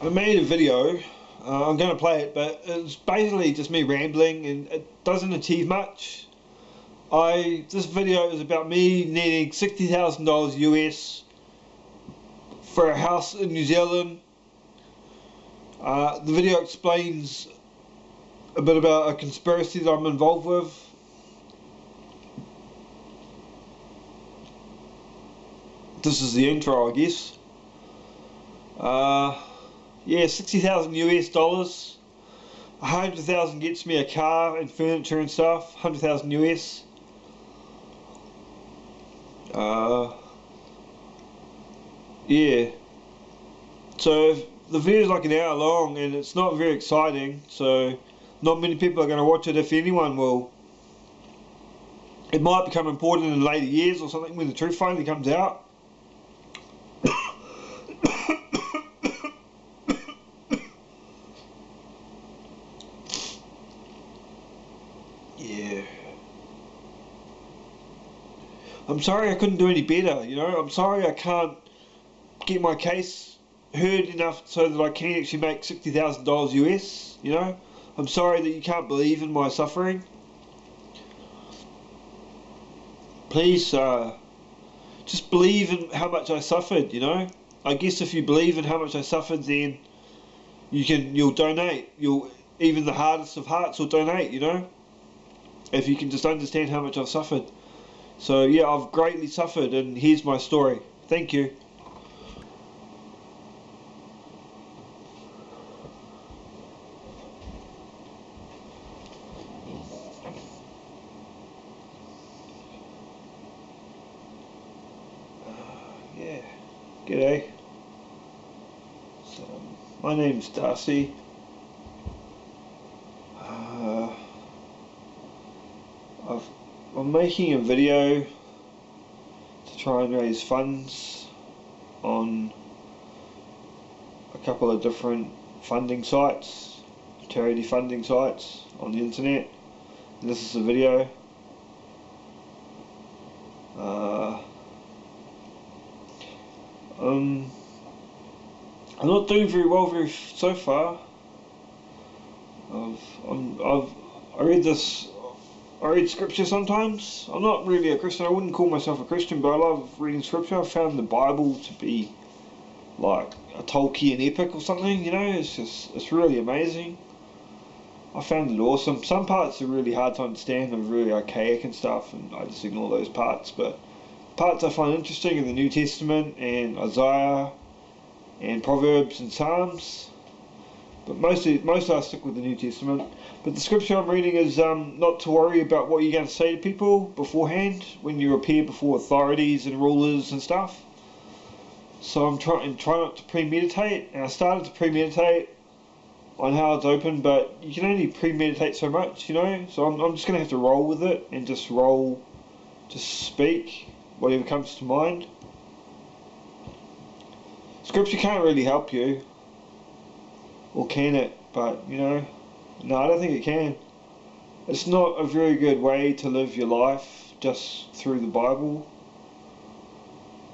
I made a video. I'm going to play it, but it's basically just me rambling, and it doesn't achieve much. This video is about me needing $60,000 US for a house in New Zealand. The video explains a bit about a conspiracy that I'm involved with. This is the intro, I guess. Yeah, 60,000 US dollars. 100,000 gets me a car and furniture and stuff. 100,000 US. Yeah. So the video is like an hour long and it's not very exciting. So not many people are going to watch it, if anyone will. It might become important in later years or something when the truth finally comes out. Yeah. I'm sorry I couldn't do any better, you know. I'm sorry I can't get my case heard enough so that I can actually make $60,000 US, you know. I'm sorry that you can't believe in my suffering. Please, just believe in how much I suffered, you know. I guess if you believe in how much I suffered, then you'll donate. Even the hardest of hearts will donate, you know. If you can just understand how much I've suffered. So yeah, I've greatly suffered, and here's my story. Thank you. Yeah, g'day. So, my name's Darcy. I'm making a video to try and raise funds on a couple of different funding sites, charity funding sites on the internet. And this is the video. I'm not doing very well so far. I read scripture sometimes. I'm not really a Christian. I wouldn't call myself a Christian, but I love reading scripture. I found the Bible to be like a Tolkien epic or something, you know. It's really amazing. I found it awesome. Some parts are really hard to understand and really archaic and stuff, and I just ignore those parts. But parts I find interesting in the New Testament and Isaiah and Proverbs and Psalms. But mostly I stick with the New Testament. But the scripture I'm reading is not to worry about what you're going to say to people beforehand when you appear before authorities and rulers and stuff. So I'm trying not to premeditate, and I started to premeditate on how it's open, but you can only premeditate so much, you know. So I'm just going to have to roll with it and just speak whatever comes to mind. Scripture can't really help you. Or can it? But, you know, no, I don't think it can. It's not a very good way to live your life just through the Bible.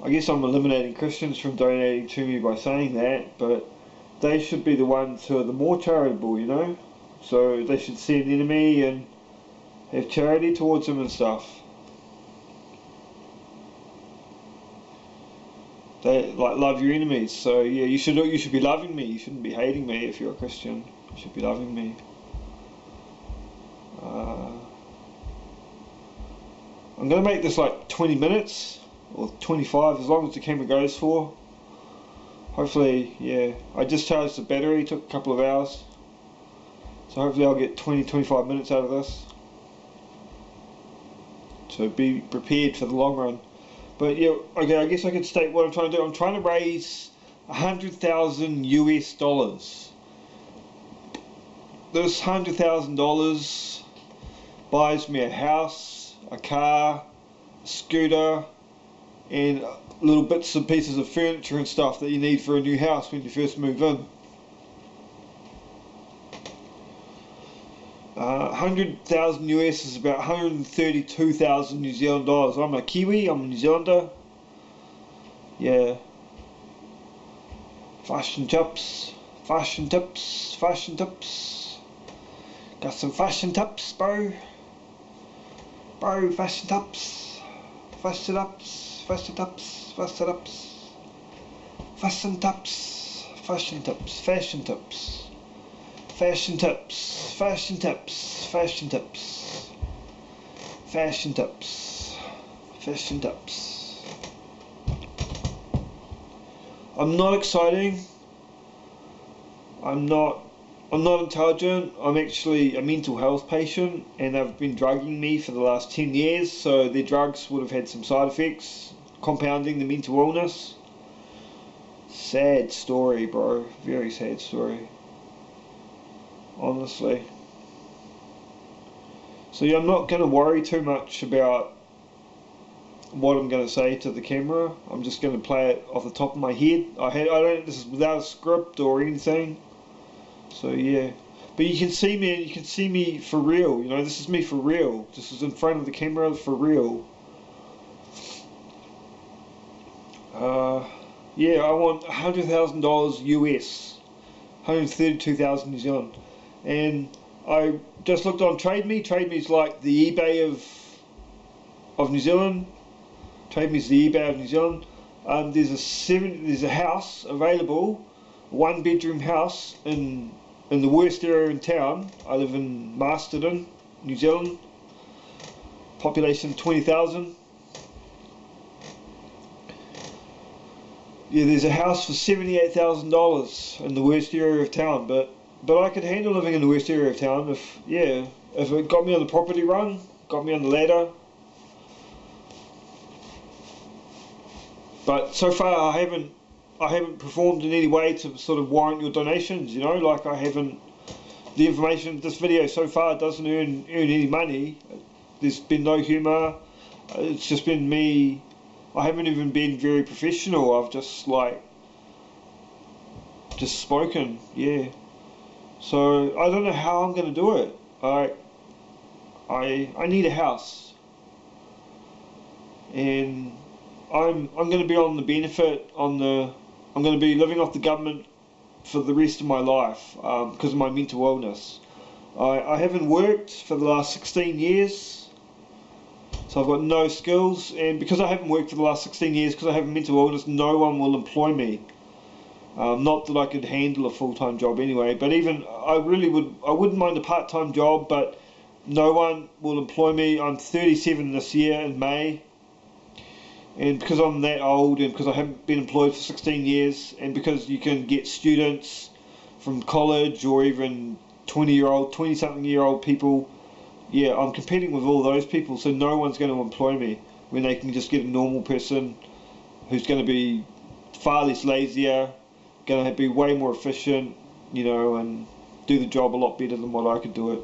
I guess I'm eliminating Christians from donating to me by saying that, but they should be the ones who are the more charitable, you know. So they should see an enemy and have charity towards them and stuff. They like love your enemies, so yeah, you should be loving me. You shouldn't be hating me if you're a Christian. You should be loving me. I'm gonna make this like 20 minutes or 25, as long as the camera goes for. Hopefully, yeah. I just charged the battery. Took a couple of hours, so hopefully I'll get 20-25 minutes out of this. So be prepared for the long run. But yeah, okay, I guess I could state what I'm trying to do. I'm trying to raise 100,000 US dollars. This $100,000 buys me a house, a car, a scooter, and little bits and pieces of furniture and stuff that you need for a new house when you first move in. 100,000 US is about 132,000 New Zealand dollars. I'm a Kiwi, I'm a New Zealander. Yeah. Fish and chips, Fashion tips, fashion tips. Got some fashion tips, bro. Bro, fashion tips. Fashion tips, fashion tips, fashion tips. Fashion tips, fashion tips, fashion tips. Fashion tips, fashion tips, fashion tips. Fashion tips, fashion tips. I'm not exciting. I'm not intelligent. I'm actually a mental health patient, and they've been drugging me for the last 10 years, so their drugs would have had some side effects, compounding the mental illness. Sad story, bro. Very sad story. Honestly. So yeah, I'm not going to worry too much about what I'm going to say to the camera. I'm just going to play it off the top of my head. This is without a script or anything. So yeah, but you can see me, and you can see me for real. You know, this is me for real. This is in front of the camera for real. Yeah, I want $100,000 US, 132,000 New Zealand, and I just looked on TradeMe. TradeMe's like the eBay of New Zealand. TradeMe's the eBay of New Zealand. There's a house available, 1-bedroom house in the worst area in town. I live in Masterton, New Zealand. Population 20,000. Yeah, there's a house for $78,000 in the worst area of town, but I could handle living in the worst area of town if it got me on the property run, got me on the ladder. But so far I haven't performed in any way to sort of warrant your donations, you know, like the information, this video so far doesn't earn any money. There's been no humour, it's just been me. I haven't even been very professional, I've just spoken, yeah. So I don't know how I'm going to do it. I need a house, and I'm going to be on the benefit I'm going to be living off the government for the rest of my life because of my mental illness. I haven't worked for the last 16 years, so I've got no skills, and because I haven't worked for the last 16 years, because I have a mental illness, no one will employ me. Not that I could handle a full-time job anyway, but even I wouldn't mind a part-time job, but no one will employ me. I'm 37 this year in May, and because I'm that old, and because I haven't been employed for 16 years, and because you can get students from college or even 20-something year old people, yeah, I'm competing with all those people, so no one's going to employ me when they can just get a normal person who's going to be far less lazier, going to be way more efficient, you know, and do the job a lot better than what I could do it.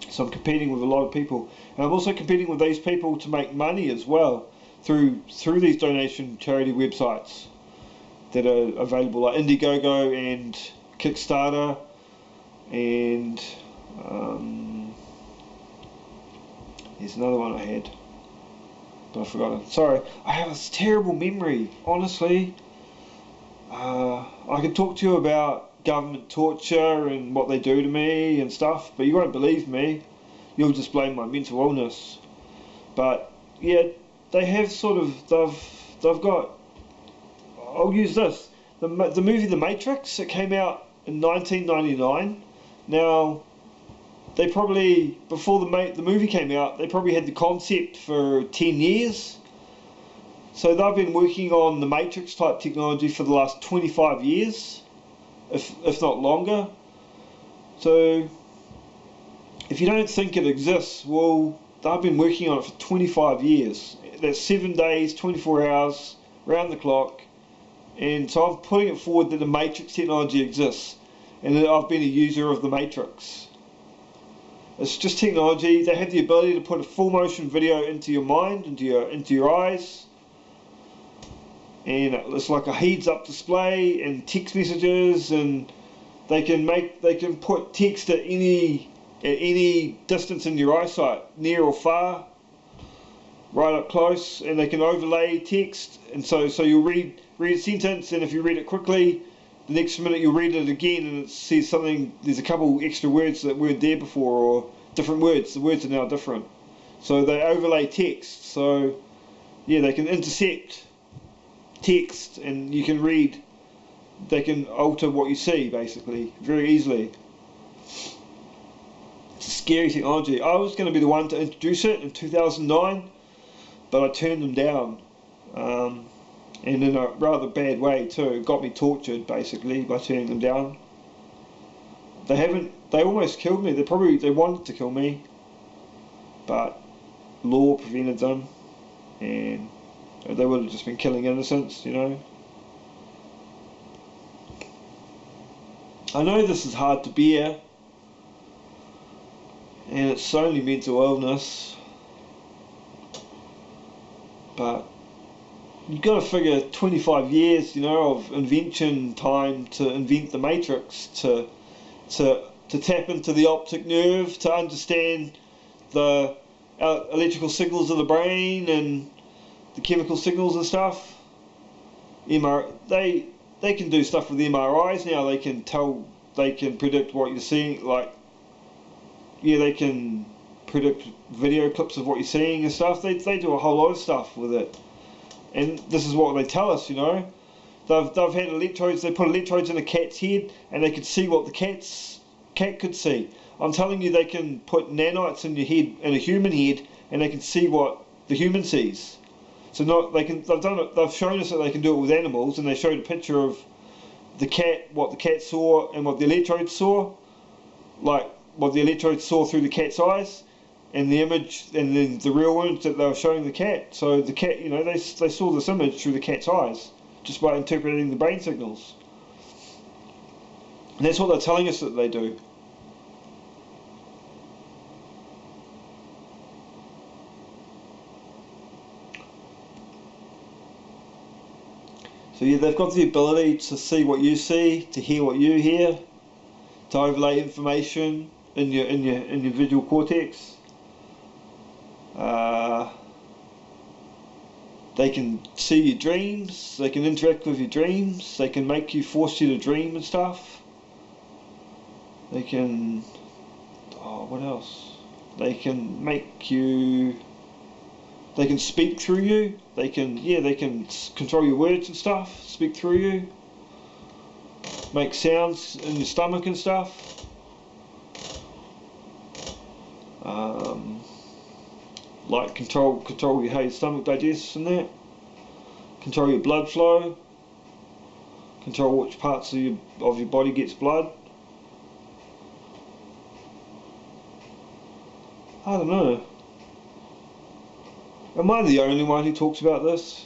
So I'm competing with a lot of people, and I'm also competing with these people to make money as well through these donation charity websites that are available, like Indiegogo and Kickstarter, and there's another one I had, but I've forgotten. Sorry, I have a terrible memory, honestly. I could talk to you about government torture and what they do to me and stuff, but you won't believe me. You'll just blame my mental illness. But yeah, they have they've got. I'll use this. The movie The Matrix. It came out in 1999. Now, they probably, before the movie came out, they probably had the concept for 10 years. So they've been working on the Matrix type technology for the last 25 years, if not longer. So if you don't think it exists, well, they've been working on it for 25 years. That's 7 days, 24 hours, round the clock. And so I'm putting it forward that the Matrix technology exists, and that I've been a user of the Matrix. It's just technology. They have the ability to put a full motion video into your mind, into your eyes, and it's like a heads up display and text messages, and they can put text at any distance in your eyesight, near or far, right up close, and they can overlay text, and so you'll read a sentence, and if you read it quickly, the next minute you'll read it again and it says something, there's a couple extra words that weren't there before, or different words, the words are now different. So they overlay text, so yeah, they can intercept text and you can read, they can alter what you see basically, very easily. It's a scary technology. I was going to be the one to introduce it in 2009, but I turned them down. And in a rather bad way too. It got me tortured basically by turning them down. They almost killed me. They wanted to kill me, but law prevented them, and they would have just been killing innocents, you know. I know this is hard to bear, and it's only mental illness, but you've got to figure 25 years, you know, of invention time to invent the matrix, to tap into the optic nerve, to understand the electrical signals of the brain and the chemical signals and stuff. They can do stuff with MRIs now. They can predict what you're seeing. Like, yeah, they can predict video clips of what you're seeing and stuff. They do a whole lot of stuff with it. And this is what they tell us, you know. They've had electrodes. They put electrodes in a cat's head, and they could see what the cat could see. I'm telling you, they can put nanites in your head, in a human head, and they can see what the human sees. So they've shown us that they can do it with animals, and they showed a picture of the cat, what the cat saw, and what the electrodes saw, like what the electrodes saw through the cat's eyes. And the image, and then the real image that they were showing the cat. So the cat, you know, they saw this image through the cat's eyes just by interpreting the brain signals. And that's what they're telling us that they do. So yeah, they've got the ability to see what you see, to hear what you hear, to overlay information in your visual cortex. They can see your dreams, they can interact with your dreams, they can force you to dream and stuff. They can, what else? They can speak through you. They can control your words and stuff, speak through you, make sounds in your stomach and stuff. Like control how your stomach digests and that. Control your blood flow. Control which parts of your body gets blood. I don't know. Am I the only one who talks about this?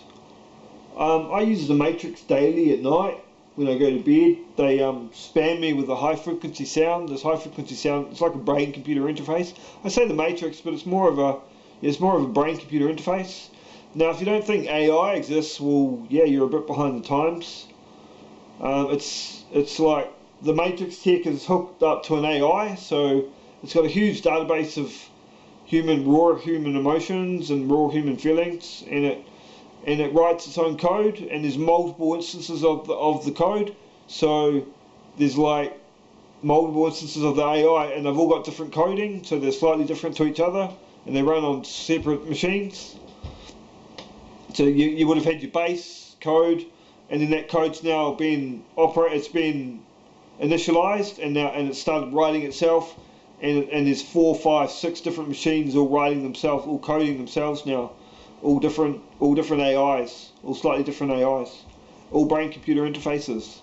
I use the Matrix daily at night when I go to bed. They spam me with a high frequency sound. This high frequency sound, it's like a brain computer interface. I say the Matrix, but it's more of a brain computer interface. Now, if you don't think AI exists, well, yeah, you're a bit behind the times. It's like the Matrix tech is hooked up to an AI, so it's got a huge database of raw human emotions and raw human feelings, and it writes its own code, and there's multiple instances of the code. So there's like multiple instances of the AI, and they've all got different coding, so they're slightly different to each other, and they run on separate machines. So you would have had your base code, and then that code's now it's been initialized, and it's started writing itself, and there's 4, 5, 6 different machines all writing themselves, all coding themselves now, all different AIs, all slightly different AIs, all brain computer interfaces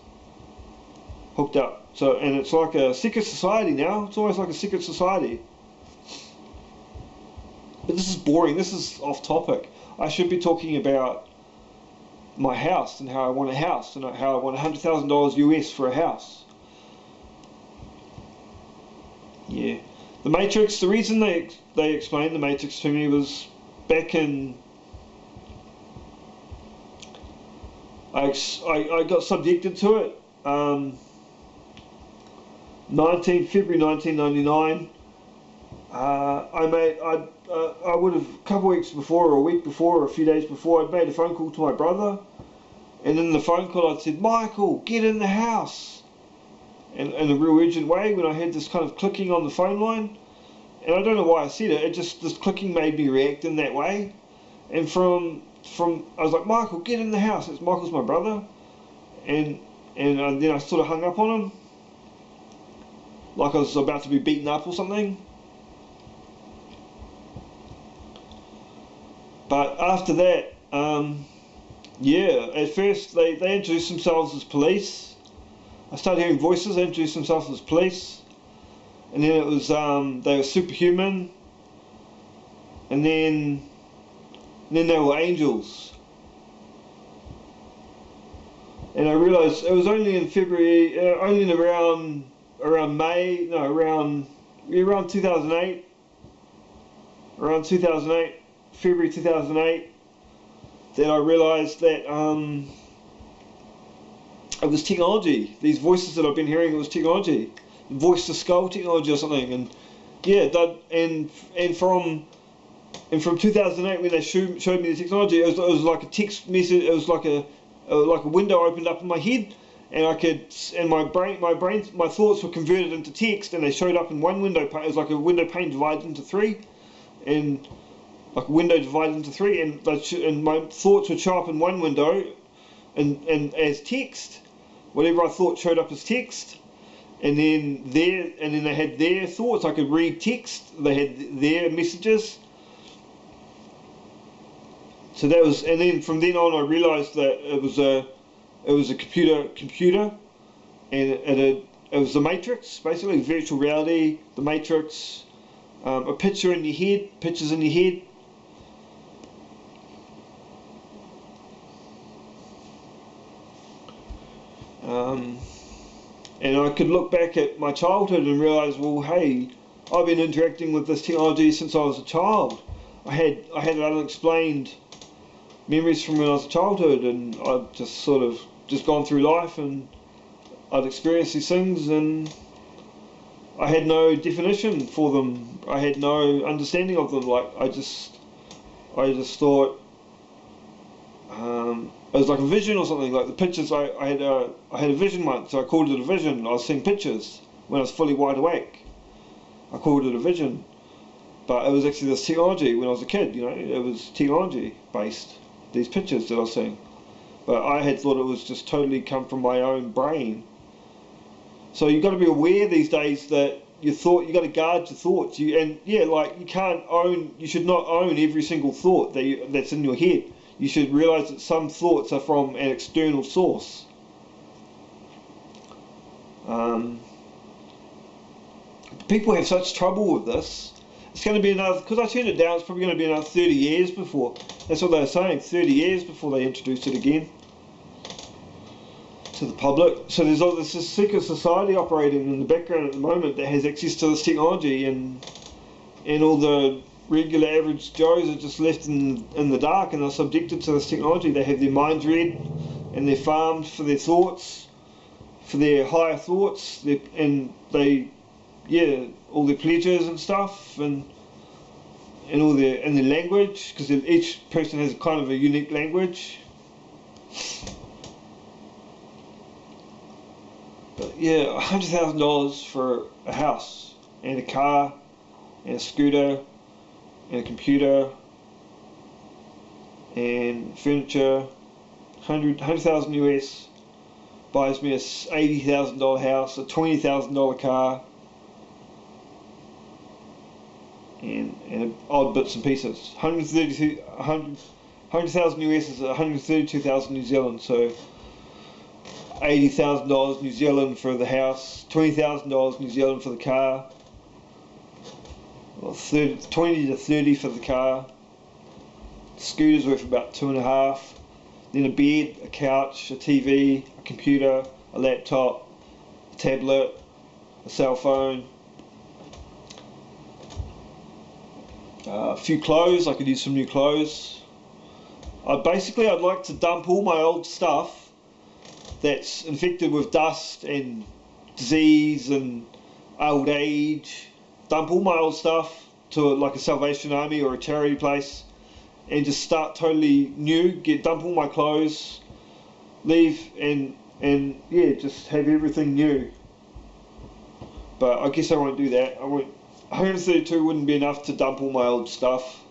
hooked up. So, and it's like a secret society now. It's almost like a secret society. But this is boring. This is off topic. I should be talking about my house and how I want a house and how I want $100,000 US for a house. Yeah. The Matrix, the reason they explained the Matrix to me was back in... I got subjected to it. February 1999. I would have, a couple of weeks before, or a week before, or a few days before, I'd made a phone call to my brother, And in the phone call I'd said, Michael, get in the house. And in a real urgent way, when I had this kind of clicking on the phone line. And I don't know why I said it, this clicking made me react in that way. And from I was like, Michael, get in the house. Michael's my brother. And then I sort of hung up on him. Like I was about to be beaten up or something. But after that, at first they introduced themselves as police. I started hearing voices. They introduced themselves as police, and then it was they were superhuman, and then they were angels. And I realised it was only in February, only in around around 2008, February 2008. That I realised that it was technology. These voices that I've been hearing, it was technology, voice to skull technology or something. And yeah, from 2008 when they showed me the technology, it was like a text message. It was like a window opened up in my head, and my thoughts were converted into text, and they showed up in one window. It was like a window pane divided into three, and like a window divided into three, and my thoughts would show up in one window, and as text, whatever I thought showed up as text, and then they had their thoughts. I could read text. They had their messages. So that was, and then from then on, I realised that it was a computer, and it was the Matrix, basically virtual reality, the Matrix, a picture in your head, pictures in your head. And I could look back at my childhood and realise, well, hey, I've been interacting with this technology since I was a child. I had unexplained memories from when I was a childhood, and I'd just gone through life, and I'd experienced these things, and I had no definition for them. I had no understanding of them. Like I just thought it was like a vision or something. Like the pictures, I had a vision once, so I called it a vision. I was seeing pictures when I was fully wide awake. I called it a vision, but it was actually this technology. When I was a kid, it was technology based. These pictures that I was seeing, but I had thought it was just totally come from my own brain. So you've got to be aware these days that you got to guard your thoughts. You should not own every single thought that's in your head. You should realise that some thoughts are from an external source. People have such trouble with this. It's going to be because I turned it down, it's probably going to be another 30 years before. That's what they were saying, 30 years before they introduced it again to the public. So there's this secret society operating in the background at the moment that has access to this technology, and all the regular average Joes are just left in the dark, and they're subjected to this technology. They have their minds read, and they're farmed for their thoughts, for their higher thoughts, all their pleasures and stuff, and all their language, because each person has kind of a unique language. But yeah, $100,000 for a house and a car and a scooter and a computer and furniture. 100,000 US buys me a $80,000 house, a $20,000 car, and odd bits and pieces. 100,000 US is 132,000 New Zealand, so $80,000 New Zealand for the house, $20,000 New Zealand for the car, well, 20 to 30 for the car. The scooter's worth about 2.5. Then a bed, a couch, a TV, a computer, a laptop, a tablet, a cell phone. A few clothes. I could use some new clothes. I'd like to dump all my old stuff that's infected with dust and disease and old age. Dump all my old stuff to like a Salvation Army or a charity place, and just start totally new. Dump all my clothes, leave and yeah, just have everything new. But I guess I won't do that. I won't. 132 wouldn't be enough to dump all my old stuff.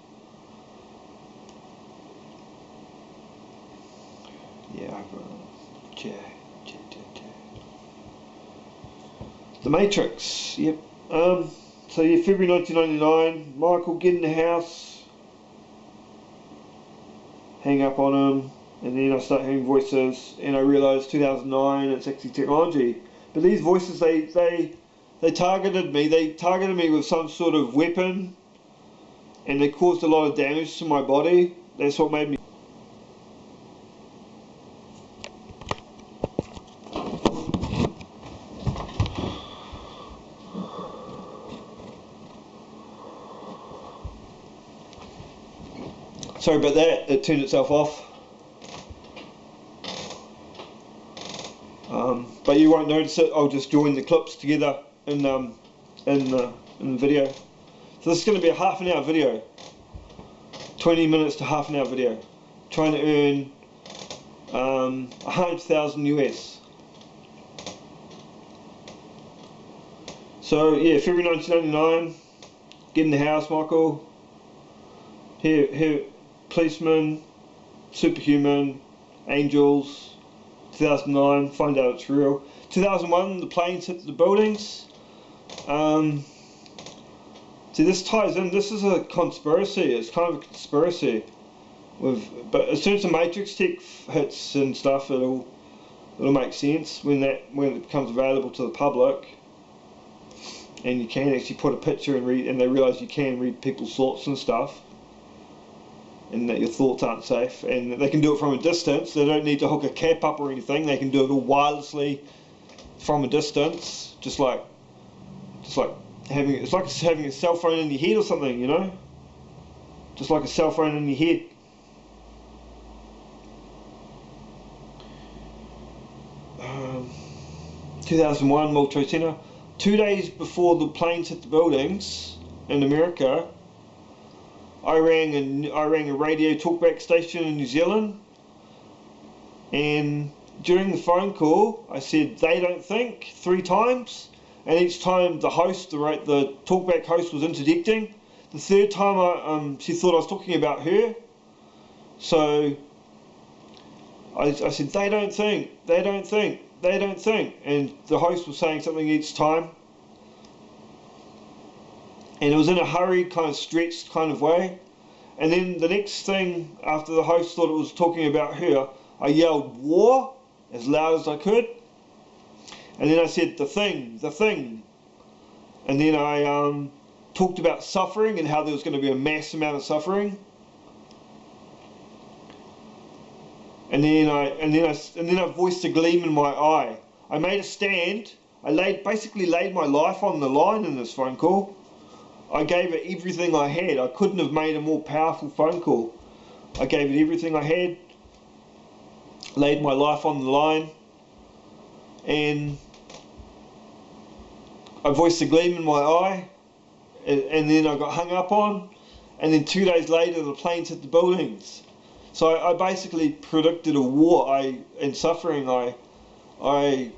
Yeah, The Matrix. Yep. So yeah, February 1999. Michael, get in the house. Hang up on him, and then I start hearing voices, and I realise 2009. It's actually technology. But these voices, they targeted me. They targeted me with some sort of weapon, and they caused a lot of damage to my body. That's what made me. Sorry about that, it turned itself off. But you won't notice it. I'll just join the clips together in the video. So this is going to be a half an hour video, 20 minutes to half an hour video, trying to earn 100,000 US. So yeah, February 1999. Get in the house, Michael. Here. Policeman, Superhuman, Angels, 2009, find out it's real. 2001, the planes hit the buildings. See, this ties in. This is a conspiracy. It's kind of a conspiracy. But as soon as the Matrix tech hits and stuff, it'll make sense when it becomes available to the public, and you can actually put a picture and read, and they realise you can read people's thoughts and stuff, and that your thoughts aren't safe, and they can do it from a distance. They don't need to hook a cap up or anything. They can do it all wirelessly from a distance, just like having a cell phone in your head or something, you know, just like a cell phone in your head. Um, 2001, World Trade Center. 2 days before the planes hit the buildings in America, I rang a radio talkback station in New Zealand, and during the phone call I said "they don't think" 3 times, and each time the talkback host was interjecting. The third time she thought I was talking about her, so I said "they don't think, they don't think, they don't think," and the host was saying something each time. And it was in a hurried, kind of stretched kind of way. And then the next thing, after the host thought it was talking about her, I yelled "war" as loud as I could. And then I said the thing. And then I talked about suffering and how there was going to be a mass amount of suffering. And then I voiced a gleam in my eye. I made a stand. I basically laid my life on the line in this phone call. I gave it everything I had. I couldn't have made a more powerful phone call. I gave it everything I had, laid my life on the line, and I voiced a gleam in my eye, and then I got hung up on, and then 2 days later the planes hit the buildings. So I basically predicted a war and suffering. I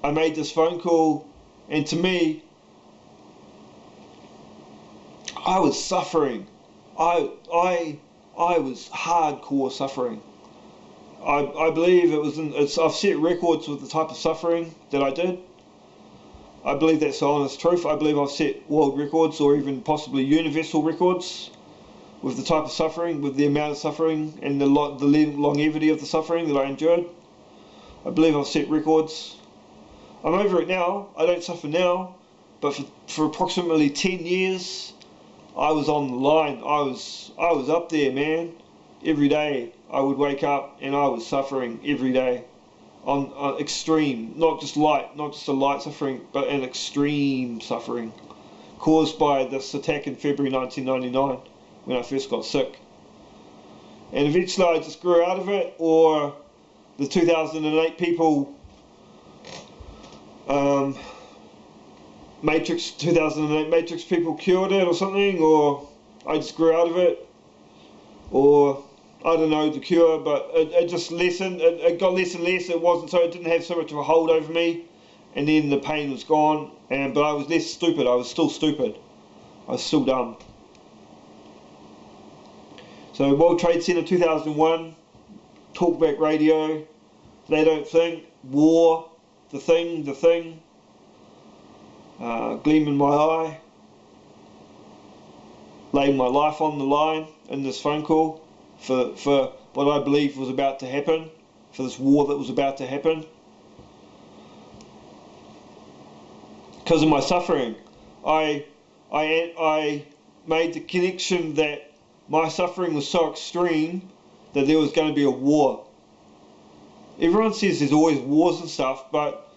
made this phone call, and to me, I was suffering. I was hardcore suffering. I believe I've set records with the type of suffering that I did. I believe that's the honest truth. I believe I've set world records, or even possibly universal records, with the type of suffering, with the amount of suffering and the longevity of the suffering that I endured. I believe I've set records. I'm over it now. I don't suffer now, but for approximately 10 years, I was on the line. I was up there, man. Every day I would wake up and I was suffering every day, on extreme, not just a light suffering, but an extreme suffering, caused by this attack in February 1999 when I first got sick. And eventually I just grew out of it, or the 2008 people, Matrix 2008 Matrix people cured it or something, or I just grew out of it, or I don't know the cure, but it just lessened. It got less and less. It wasn't so. It didn't have so much of a hold over me, and then the pain was gone. But I was less stupid. I was still stupid. I was still dumb. So World Trade Center 2001, talkback radio. They don't think. War, the thing. Gleam in my eye. Laid my life on the line in this phone call for what I believe was about to happen, for this war that was about to happen. Because of my suffering, I made the connection that my suffering was so extreme that there was going to be a war. Everyone says there's always wars and stuff, but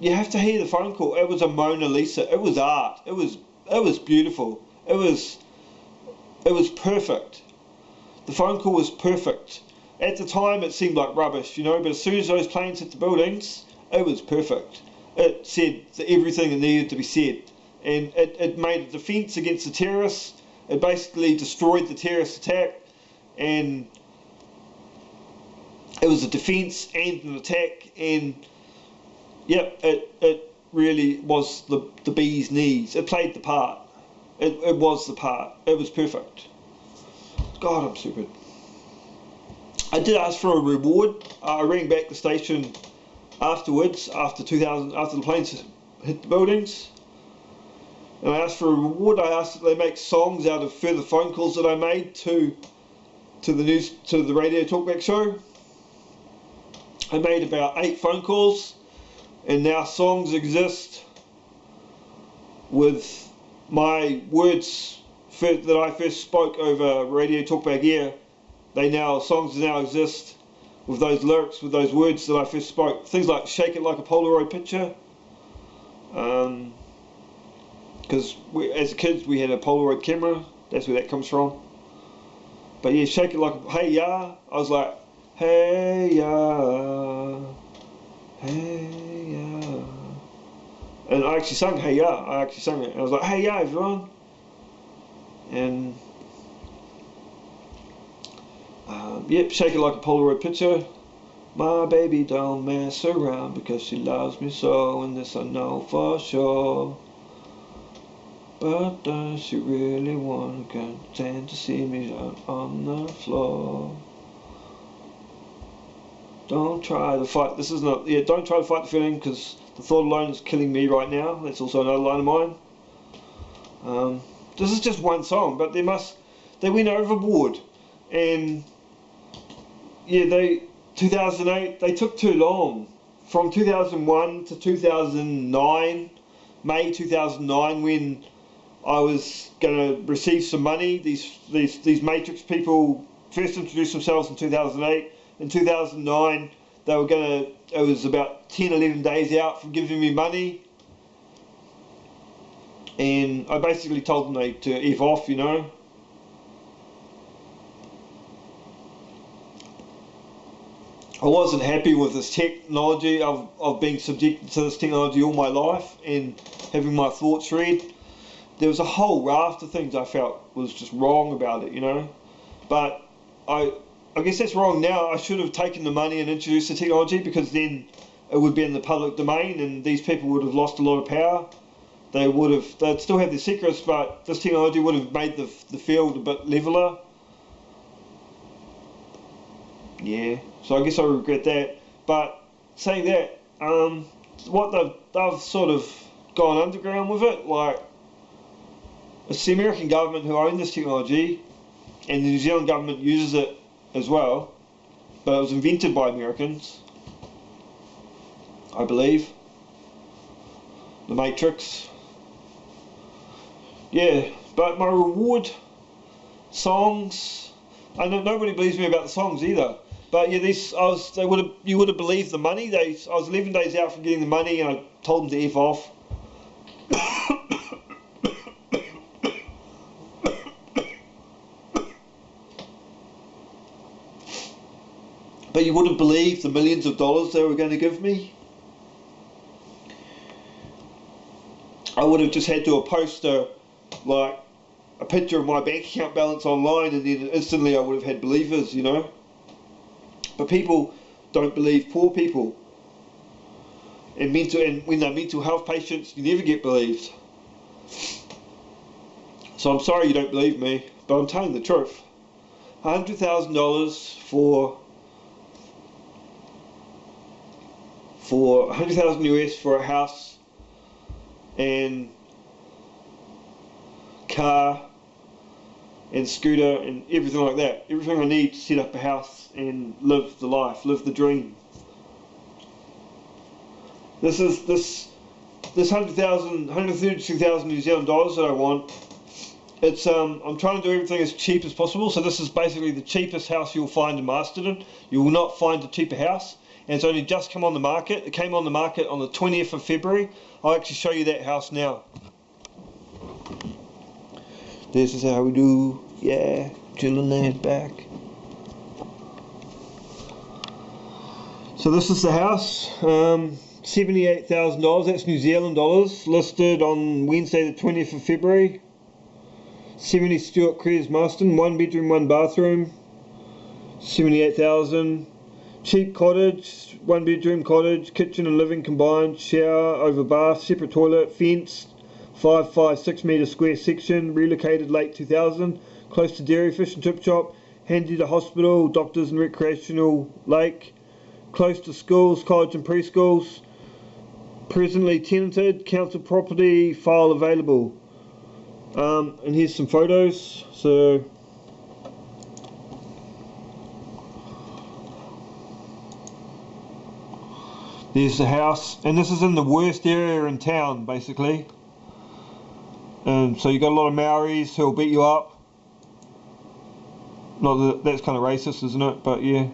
you have to hear the phone call. It was a Mona Lisa. It was art. It was beautiful. It was perfect. The phone call was perfect. At the time it seemed like rubbish, but as soon as those planes hit the buildings, it was perfect. It said everything that needed to be said. And it made a defence against the terrorists. It basically destroyed the terrorist attack, and it was a defence and an attack, and yep, it really was the bee's knees. It played the part. It was the part. It was perfect. God, I'm stupid. I did ask for a reward. I rang back the station afterwards, after the planes hit the buildings, and I asked for a reward. I asked if they make songs out of further phone calls that I made to the radio talkback show. I made about 8 phone calls, and now songs exist with my words that I first spoke over radio talkback air. Songs now exist with those lyrics, with those words that I first spoke. Things like "Shake It Like a Polaroid Picture," because as kids we had a Polaroid camera. That's where that comes from. But yeah, "Shake It Like a," "Hey Ya," I was like, "Hey Ya, hey Ya," and I actually sang "Hey Ya." I actually sang it. And I was like, "Hey Ya, everyone," and yep, "Shake It Like a Polaroid Picture." My baby don't mess around because she loves me so, and this I know for sure. But does she really want to pretend to see me out on the floor? Don't try to fight. This is not. Yeah, don't try to fight the feeling, because the thought alone is killing me right now. That's also another line of mine. This is just one song, but they went overboard, and yeah, 2008, they took too long. From 2001 to 2009, May 2009, when I was going to receive some money. These Matrix people first introduced themselves in 2008. In 2009, it was about 10, 11 days out from giving me money. And I basically told them to F off, I wasn't happy with this technology. I've been subjected to this technology all my life, and having my thoughts read. There was a whole raft of things I felt was just wrong about it, But I guess that's wrong now. I should have taken the money and introduced the technology, because then it would be in the public domain, and these people would have lost a lot of power. They'd still have their secrets, but this technology would have made the field a bit leveler. Yeah, so I guess I regret that. But saying that, what they've sort of gone underground with it, like, it's the American government who own this technology, and the New Zealand government uses it as well, but it was invented by Americans, I believe. The Matrix. Yeah, but my reward songs, I know nobody believes me about the songs either. But yeah, you would have believed the money. I was 11 days out from getting the money, and I told them to F off. But you would have believed the millions of dollars they were going to give me. I would have just had to post a a picture of my bank account balance online, and then instantly I would have had believers, you know. But people don't believe poor people. And when they're mental health patients, you never get believed. So I'm sorry you don't believe me, but I'm telling the truth. $100,000 for $100,000 US for a house and car and scooter and everything like that. Everything I need to set up a house and live the life, live the dream. This 132,000 New Zealand dollars that I want. It's I'm trying to do everything as cheap as possible. So this is basically the cheapest house you'll find in Masterton. You will not find a cheaper house, and it's only just come on the market. It came on the market on the 20th of February. I'll actually show you that house now. This is how we do. Yeah, chilling there back. So this is the house. $78,000. That's New Zealand dollars. Listed on Wednesday the 20th of February. 70 Stuart Cres Marston, 1 bedroom, 1 bathroom, 78,000. Cheap cottage, 1 bedroom cottage, kitchen and living combined, shower over bath, separate toilet, fenced, 556 metre square section, relocated late 2000, close to dairy, fish and chip shop, handy to hospital, doctors and recreational lake, close to schools, college and preschools, presently tenanted, council property, file available. And here's some photos. So there's the house, and this is in the worst area in town, basically. So you got a lot of Maoris who'll beat you up. Not that that's kind of racist, isn't it? But yeah,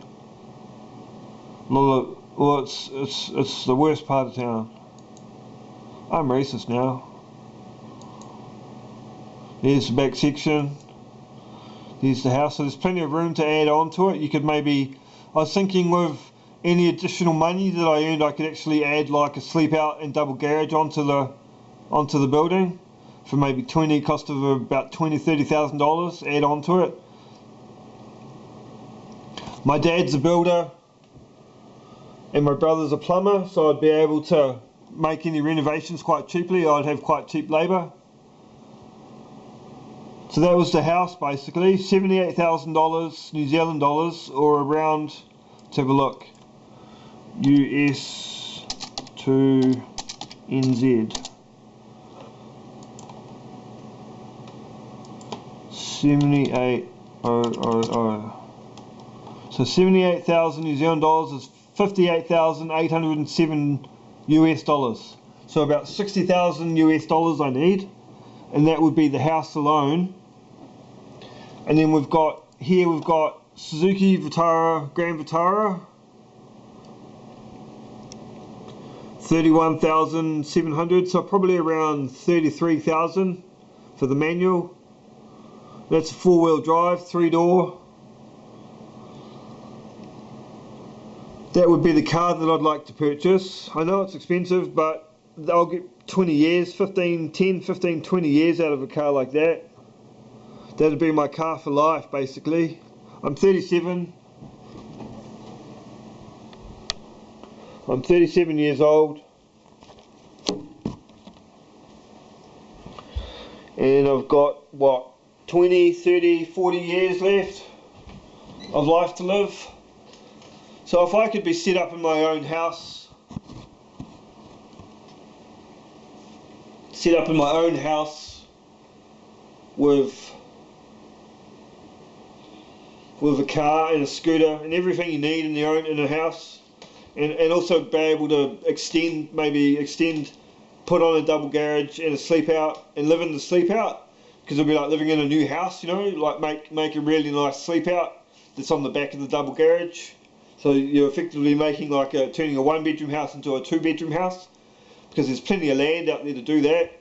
well, it's the worst part of town. I'm racist now. There's the back section. There's the house. So there's plenty of room to add on to it. You could maybe, I was thinking with any additional money that I earned, I could actually add like a sleep out and double garage onto the building for maybe cost of about $20,000-$30,000. Add on to it. My dad's a builder and my brother's a plumber, so I'd be able to make any renovations quite cheaply. I'd have quite cheap labour. So that was the house basically, $78,000 New Zealand dollars, or around, let's have a look, US to NZ. 78,000. So 78,000 New Zealand dollars is 58,807 US dollars. So about 60,000 US dollars I need, and that would be the house alone. And then we've got Suzuki Vitara, Grand Vitara, 31,700, so probably around 33,000 for the manual. That's a 4-wheel drive, 3-door. That would be the car that I'd like to purchase. I know it's expensive, but I'll get 20 years, 10, 15, 20 years out of a car like that. That'd be my car for life, basically. I'm 37. I'm 37 years old. And I've got, what, 20, 30, 40 years left of life to live. So if I could be set up in my own house, with a car and a scooter and everything you need in a house, and also be able to extend, put on a double garage and a sleep out and live in the sleep out, because it'll be like living in a new house, you know, like make a really nice sleep out that's on the back of the double garage. So you're effectively making like turning a 1-bedroom house into a 2-bedroom house, because there's plenty of land out there to do that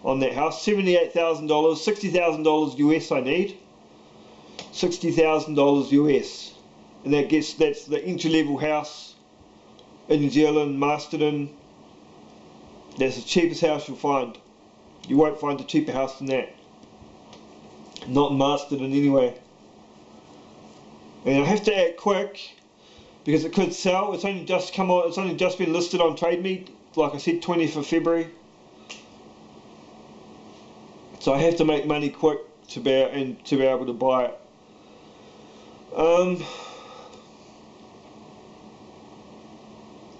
on that house. $78,000, $60,000 US I need. $60,000 US, and that's the entry-level house in New Zealand, Masterton. That's the cheapest house you'll find. You won't find a cheaper house than that. not mastered in any way. And I have to act quick because it could sell. It's only just come on. It's only just been listed on Trade Me. Like I said, 20th of February. So I have to make money quick to be able to buy it.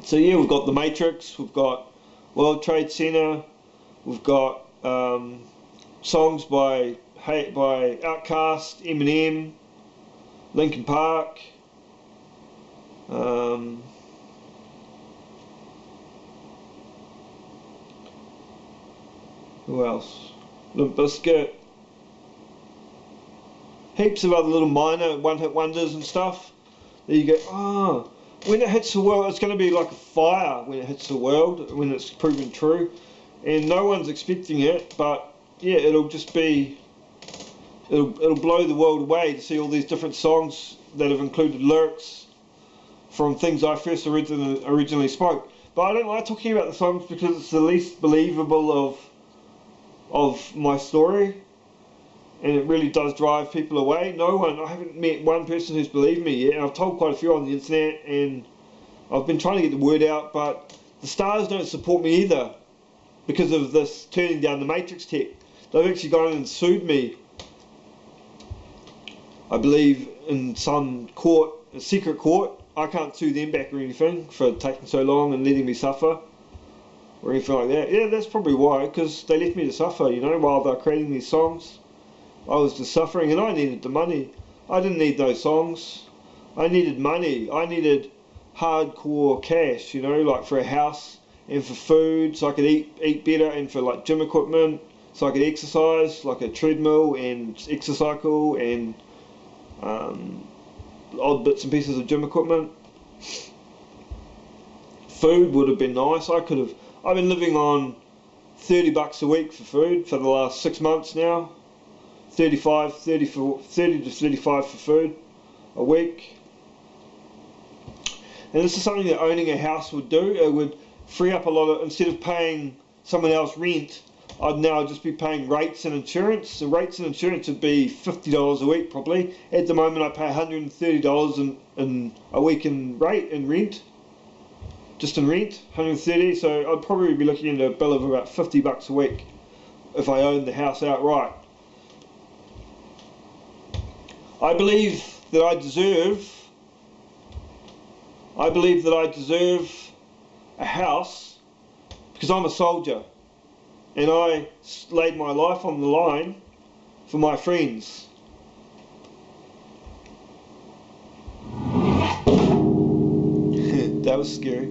So yeah, we've got The Matrix, we've got World Trade Center, we've got songs by Outkast, Eminem, Linkin Park. Who else? Limp Bizkit. Heaps of other little minor one-hit wonders and stuff. There you go. Oh, when it hits the world, it's going to be like a fire when it hits the world, when it's proven true. And no one's expecting it, but yeah, it'll just be, it'll blow the world away to see all these different songs that have included lyrics from things I first originally spoke. But I don't like talking about the songs because it's the least believable of my story, and it really does drive people away. I haven't met one person who's believed me yet, and I've told quite a few on the internet, and I've been trying to get the word out, but the stars don't support me either because of this turning down the Matrix tech. They've actually gone and sued me, I believe, in some court, a secret court. I can't sue them back or anything for taking so long and letting me suffer or anything like that. Yeah, that's probably why, because they left me to suffer, you know, while they're creating these songs. I was just suffering, and I needed the money. I didn't need those songs. I needed money. I needed hardcore cash, you know, like for a house and for food, so I could eat better, and for like gym equipment, so I could exercise, like a treadmill and exercycle and odd bits and pieces of gym equipment. Food would have been nice. I've been living on $30 a week for food for the last 6 months now. 30 to 35 for food a week. And this is something that owning a house would do. It would free up a lot of, instead of paying someone else rent, I'd now just be paying rates and insurance. The rates and insurance would be $50 a week probably. At the moment I pay $130 in a week in rent. Just in rent, $130, so I'd probably be looking at a bill of about $50 a week if I owned the house outright. I believe that I deserve a house because I'm a soldier and I laid my life on the line for my friends. That was scary.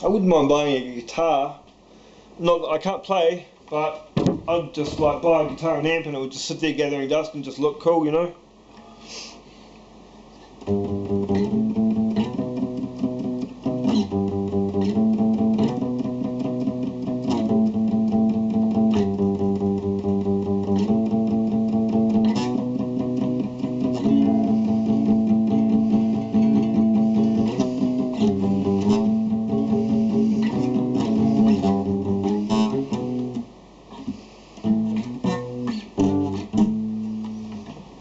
I wouldn't mind buying a guitar. Not that I can't play, but I'd just like buy a guitar and amp and it would just sit there gathering dust and just look cool, you know.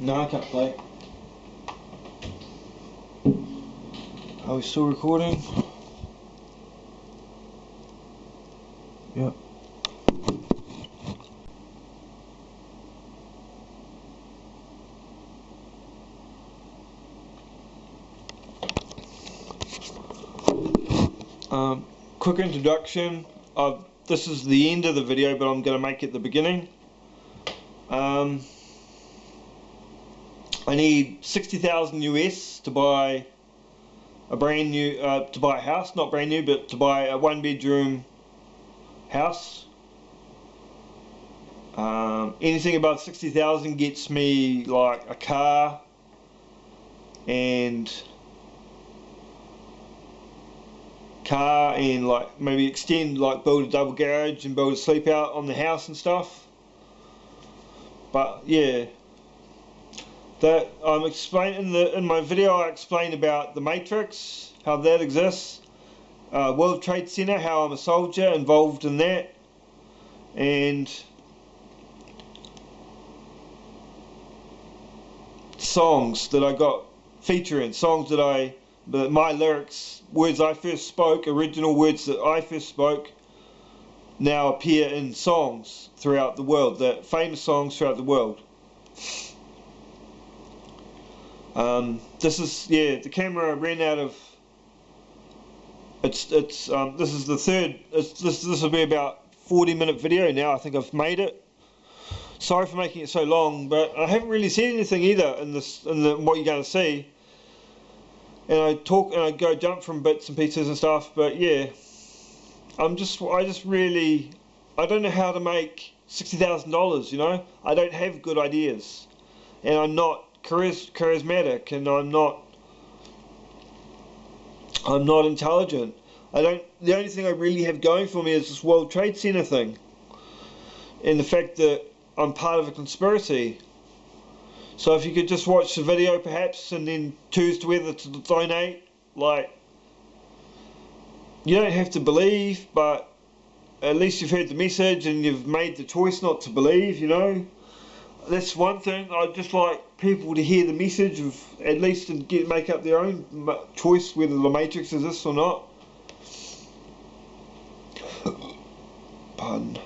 No, I can't play. Are we still recording? Yep. Quick introduction. This is the end of the video, but I'm going to make it the beginning. I need 60,000 US to buy a brand new, to buy a house, not brand new, but to buy a 1-bedroom house. Anything above 60,000 gets me like a car and like maybe extend, like build a double garage and build a sleep out on the house and stuff. But yeah, that I'm explaining in my video. I explain about the Matrix, how that exists, World Trade Center, how I'm a soldier involved in that, and songs that I got featuring songs that my lyrics, words I first spoke, original words that I first spoke, now appear in songs throughout the world, the famous songs throughout the world. This is, yeah, the camera ran out of, this is the third, this will be about 40-minute video now. I think I've made it. Sorry for making it so long, but I haven't really seen anything either in what you're going to see. And I talk and I go jump from bits and pieces and stuff, but yeah, I don't know how to make $60,000, you know? I don't have good ideas, and I'm not charismatic, and I'm not intelligent. The only thing I really have going for me is this World Trade Center thing, and the fact that I'm part of a conspiracy. So if you could just watch the video perhaps and then choose to whether to donate, like, you don't have to believe, but at least you've heard the message and you've made the choice not to believe, you know. That's one thing. I'd just like people to hear the message of, at least, and make up their own choice whether the Matrix exists or not. Pardon.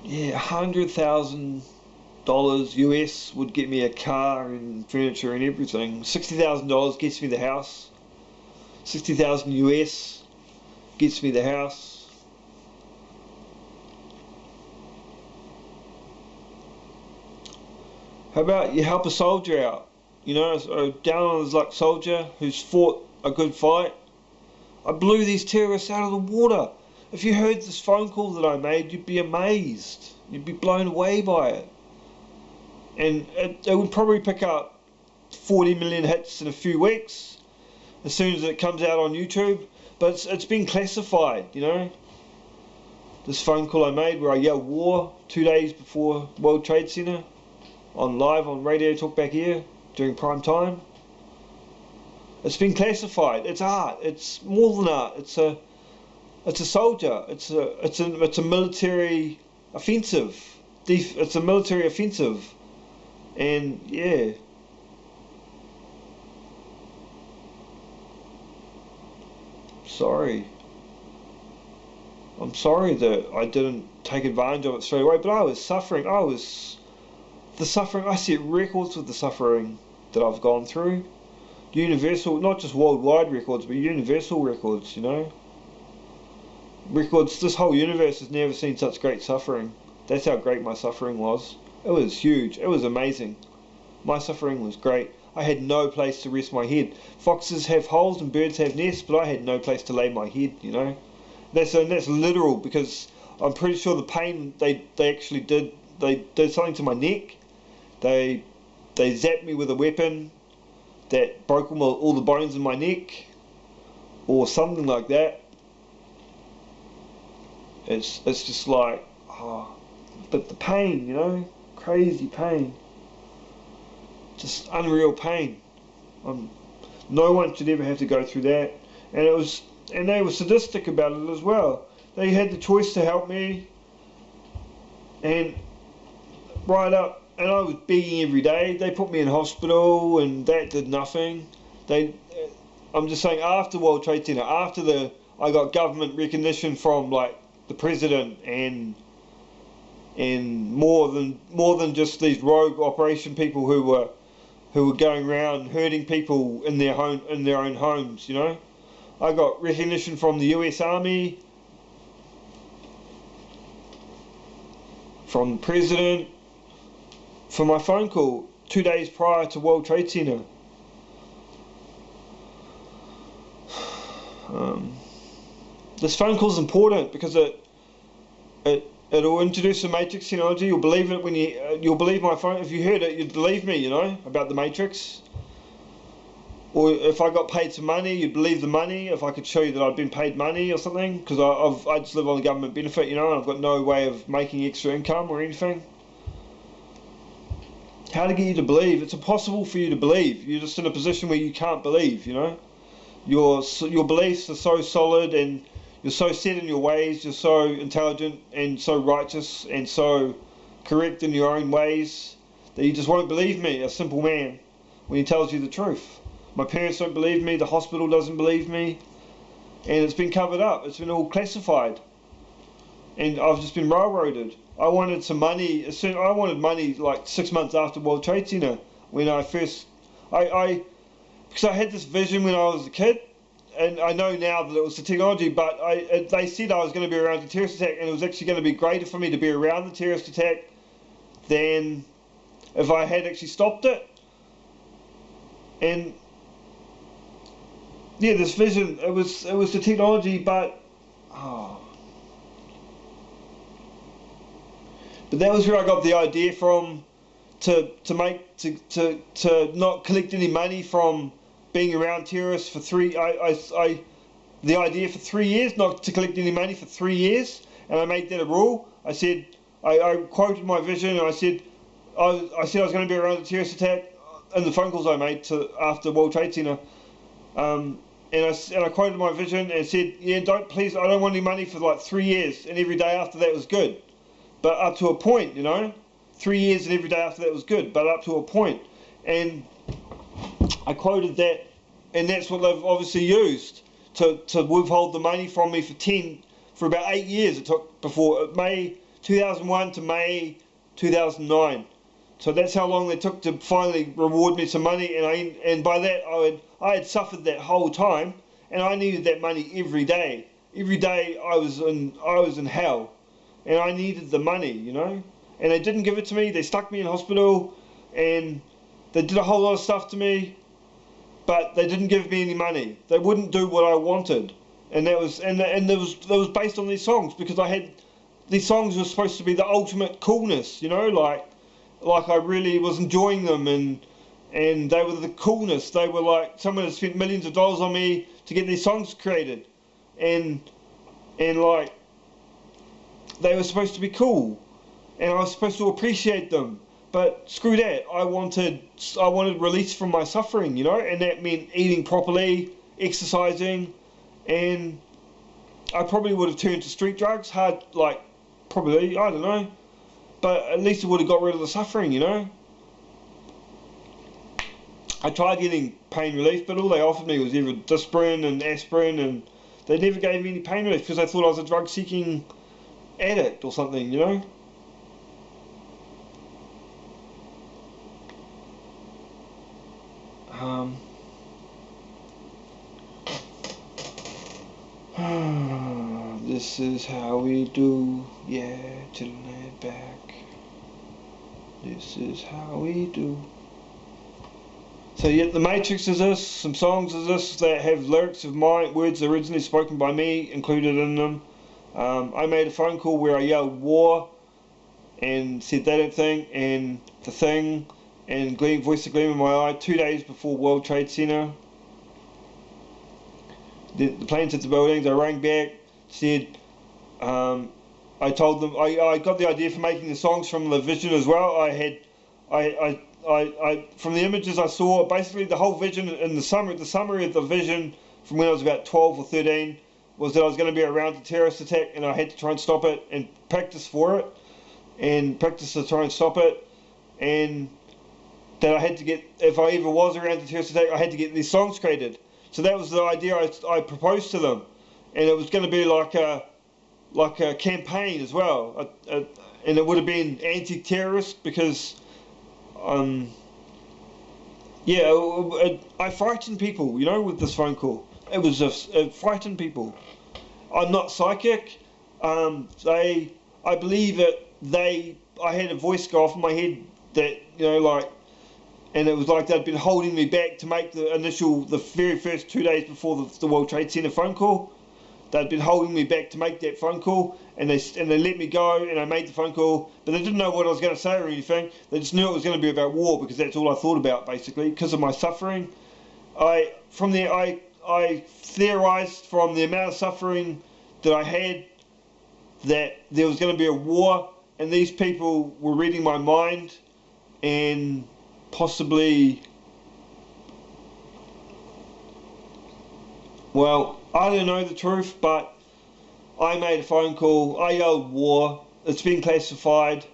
Yeah, $100,000 US would get me a car and furniture and everything. $60,000 gets me the house. 60,000 US gets me the house. How about you help a soldier out? You know, a down on his luck soldier who's fought a good fight. I blew these terrorists out of the water. If you heard this phone call that I made, you'd be amazed. You'd be blown away by it. And it would probably pick up 40 million hits in a few weeks, as soon as it comes out on YouTube. But it's been classified, you know. This phone call I made where I yelled war 2 days before World Trade Center, live on Radio Talkback Here during prime time. It's been classified. It's art. It's more than art. It's a soldier. It's a military offensive. It's a military offensive, and yeah. I'm sorry that I didn't take advantage of it straight away, but I was suffering. I set records with the suffering that I've gone through. Universal, not just worldwide records, but universal records, you know. Records, this whole universe has never seen such great suffering. That's how great my suffering was. It was huge. It was amazing. My suffering was great. I had no place to rest my head. Foxes have holes and birds have nests, but I had no place to lay my head, you know. That's literal, because I'm pretty sure the pain they actually did, they did something to my neck. They zapped me with a weapon that broke all the bones in my neck, or something like that. It's just like, but the pain, you know, crazy pain, just unreal pain. No one should ever have to go through that, and they were sadistic about it as well. They had the choice to help me, and and I was begging every day. They put me in hospital, and that did nothing. I'm just saying, after World Trade Center, after I got government recognition from like the president and more than just these rogue operation people who were going around hurting people in their own homes, you know. I got recognition from the US Army, from the president, for my phone call 2 days prior to World Trade Center. This phone call is important because it'll introduce the Matrix technology. You'll believe it when you'll believe my phone. If you heard it, you'd believe me, you know, about the Matrix. Or if I got paid some money, you'd believe the money. If I could show you that I'd been paid money or something, because I just live on the government benefit, you know, and I've got no way of making extra income or anything. How to get you to believe? It's impossible for you to believe. You're just in a position where you can't believe, you know. Your beliefs are so solid, and you're so set in your ways. You're so intelligent and so righteous and so correct in your own ways that you just won't believe me, a simple man, when he tells you the truth. My parents don't believe me, the hospital doesn't believe me, and it's been covered up, it's been all classified, and I've just been railroaded. I wanted some money, I wanted money like 6 months after World Trade Center, when I first, because I had this vision when I was a kid, and I know now that it was the technology, but they said I was going to be around the terrorist attack, and it was actually going to be greater for me to be around the terrorist attack than if I had actually stopped it. And yeah, this vision, it was the technology, but that was where I got the idea from, to not collect any money from being around terrorists for the idea for 3 years, not to collect any money for 3 years, and I made that a rule. I said, I quoted my vision, and I said I was going to be around the terrorist attack in the phone calls I made after World Trade Center. And I quoted my vision and said, yeah, I don't want any money for like 3 years, and every day after that was good. But up to a point, you know, 3 years and every day after that was good, but up to a point. And I quoted that, and that's what they've obviously used to withhold the money from me for about 8 years. It took before May 2001 to May 2009. So that's how long they took to finally reward me some money, and by that I had suffered that whole time, and I needed that money every day. Every day I was in hell, and I needed the money, you know. And they didn't give it to me. They stuck me in hospital, and they did a whole lot of stuff to me, but they didn't give me any money. They wouldn't do what I wanted, and that was based on these songs, because these songs were supposed to be the ultimate coolness, you know, like I really was enjoying them, and they were the coolness. They were like, someone had spent millions of dollars on me to get these songs created, and like, they were supposed to be cool, and I was supposed to appreciate them. But screw that. I wanted release from my suffering, you know, and that meant eating properly, exercising, and I probably would have turned to street drugs, probably, I don't know. But at least it would have got rid of the suffering, you know. I tried getting pain relief, but all they offered me was either Disprin and aspirin, and they never gave me any pain relief because they thought I was a drug-seeking addict or something, you know. This is how we do, yeah, chillin' it back. This is how we do. So yeah, the Matrix is this, some songs is this that have lyrics of mine, words originally spoken by me included in them. I made a phone call where I yelled war and said that thing and the thing and voice of gleam in my eye 2 days before World Trade Center. The planes hit the buildings. I rang back, said, I told them, I got the idea for making the songs from the vision as well. From the images I saw, basically the whole vision in the summary of the vision from when I was about 12 or 13 was that I was going to be around a terrorist attack, and I had to try and stop it and practice for it, and practice to try and stop it, and that I had to get, if I ever was around a terrorist attack, I had to get these songs created. So that was the idea I proposed to them, and it was going to be like a campaign as well, and it would have been anti-terrorist because, I frightened people, you know, with this phone call. It frightened people. I'm not psychic. I believe that I had a voice go off in my head that, you know, like, and it was like they'd been holding me back to make the very first 2 days before the World Trade Center phone call. they'd been holding me back to make that phone call, and they let me go, and I made the phone call, but they didn't know what I was going to say or anything. They just knew it was going to be about war, because that's all I thought about, basically, because of my suffering. I theorised from the amount of suffering that I had that there was going to be a war, and these people were reading my mind, and possibly, well, I don't know the truth, but I made a phone call, I yelled war, it's been classified,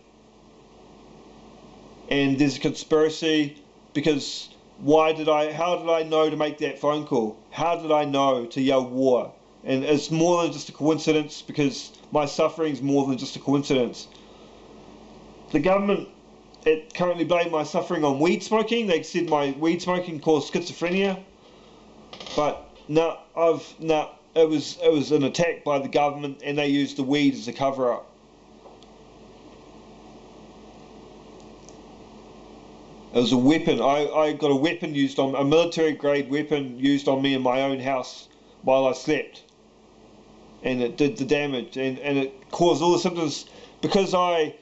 and there's a conspiracy, because how did I know to make that phone call? How did I know to yell war? And it's more than just a coincidence, because my suffering's more than just a coincidence. The government currently blame my suffering on weed smoking. They said my weed smoking caused schizophrenia, but no, it was an attack by the government, and they used the weed as a cover-up. It was a weapon. I got a weapon used on a military-grade weapon used on me in my own house while I slept, and it did the damage, and it caused all the symptoms because I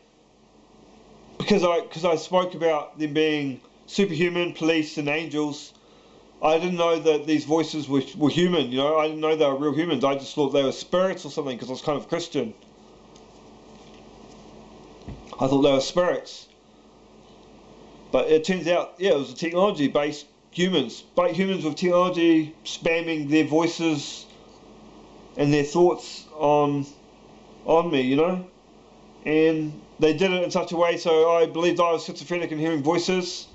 spoke about them being superhuman, police, and angels. I didn't know that these voices were human. You know, I didn't know they were real humans. I just thought they were spirits or something, because I was kind of Christian. I thought they were spirits. But it turns out, yeah, it was a technology-based humans. Humans with technology spamming their voices and their thoughts on me, you know? And they did it in such a way so I believed I was schizophrenic and hearing voices.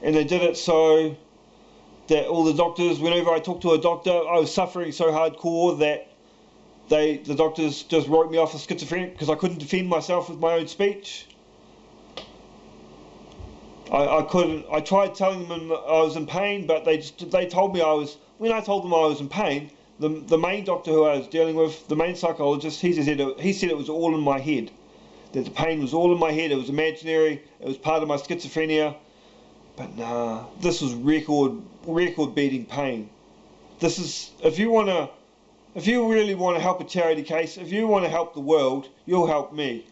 And they did it so that all the doctors, whenever I talked to a doctor, I was suffering so hardcore that the doctors just wrote me off as schizophrenic because I couldn't defend myself with my own speech. I couldn't. I tried telling them I was in pain, but they told me I was. When I told them I was in pain, the main doctor who I was dealing with, the main psychologist, he said it was all in my head. That the pain was all in my head. It was imaginary. It was part of my schizophrenia. But nah, this was record beating pain. This is if you really want to help a charity case, if you want to help the world, you'll help me.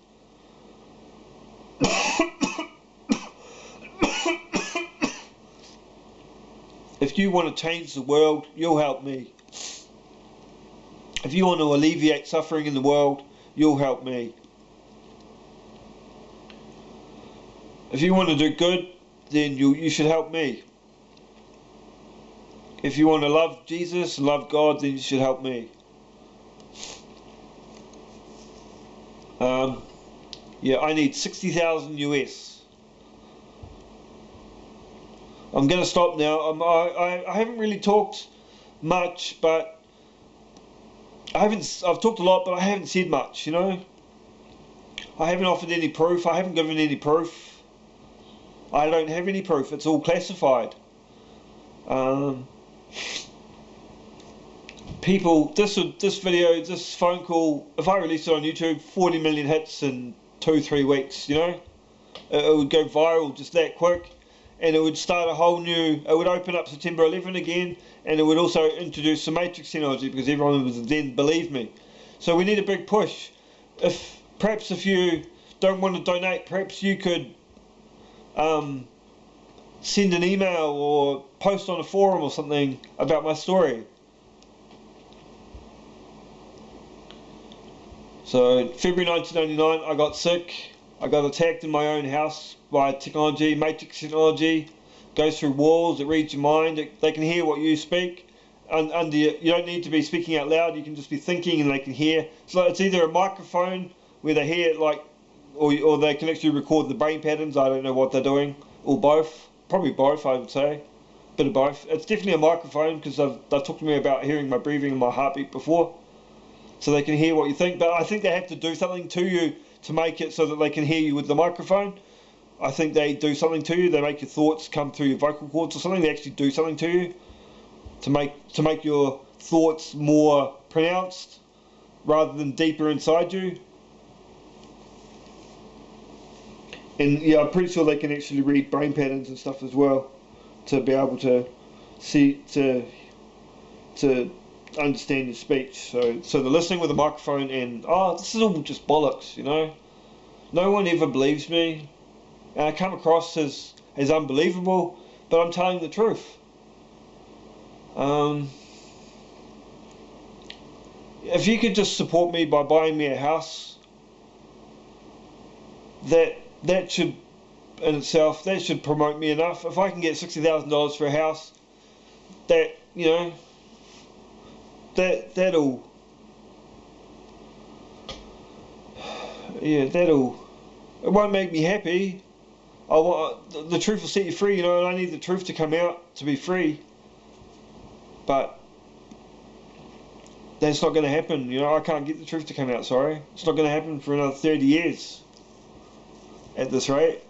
If you want to change the world, you'll help me. If you want to alleviate suffering in the world, you'll help me. If you want to do good, then you should help me. If you want to love Jesus and love God, then you should help me. Yeah, I need 60,000 US. I'm going to stop now. I haven't really talked much, but I've talked a lot, but I haven't said much, you know. I haven't offered any proof. I haven't given any proof. I don't have any proof. It's all classified. People, this video, this phone call, if I released it on YouTube, 40 million hits in 2-3 weeks, you know. It would go viral just that quick. And it would start a whole new, it would open up September 11 again, and it would also introduce some Matrix technology, because everyone would then believe me. So we need a big push. Perhaps if you don't want to donate, perhaps you could send an email or post on a forum or something about my story. So February 1999, I got sick. I got attacked in my own house by technology, Matrix technology. Goes through walls, it reads your mind, they can hear what you speak. You don't need to be speaking out loud, you can just be thinking and they can hear. So it's either a microphone where they hear it, like, or they can actually record the brain patterns. I don't know what they're doing, or both. Probably both, I would say. Bit of both. It's definitely a microphone, because they've talked to me about hearing my breathing and my heartbeat before. So they can hear what you think, but I think they have to do something to you to make it so that they can hear you with the microphone. I think they do something to you. They make your thoughts come through your vocal cords or something. They actually do something to you to make your thoughts more pronounced rather than deeper inside you. And yeah, I'm pretty sure they can actually read brain patterns and stuff as well, to be able to see, to understand your speech. So they're listening with a microphone, and this is all just bollocks, you know. No one ever believes me, and I come across as unbelievable, but I'm telling the truth. If you could just support me by buying me a house, that should in itself, that should promote me enough. If I can get $60,000 for a house, that, you know, that'll it won't make me happy. I want the truth will set you free, you know, and I need the truth to come out to be free. But that's not going to happen, you know. I can't get the truth to come out, sorry. It's not going to happen for another 30 years at this rate.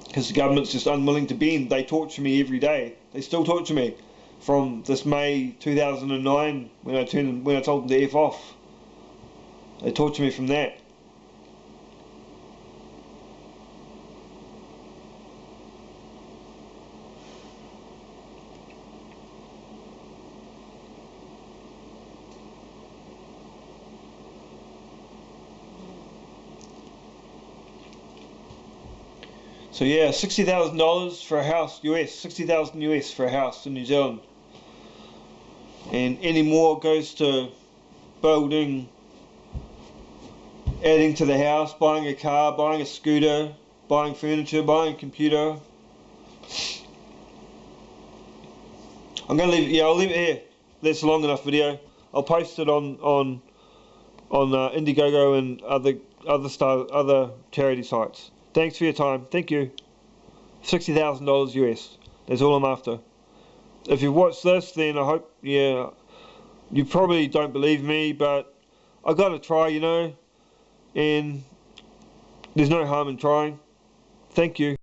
Because the government's just unwilling to bend. They torture me every day. They still torture me. From this May 2009, when I told them to F off. They torture me from that. So yeah, $60,000 for a house US, 60,000 US for a house in New Zealand. And any more goes to building, adding to the house, buying a car, buying a scooter, buying furniture, buying a computer. I'm gonna leave it. Yeah, I'll leave it here. That's a long enough video. I'll post it on Indiegogo and other charity sites. Thanks for your time. Thank you. $60,000 US. That's all I'm after. If you've watched this, then I hope, you probably don't believe me, but I gotta try, you know, and there's no harm in trying. Thank you.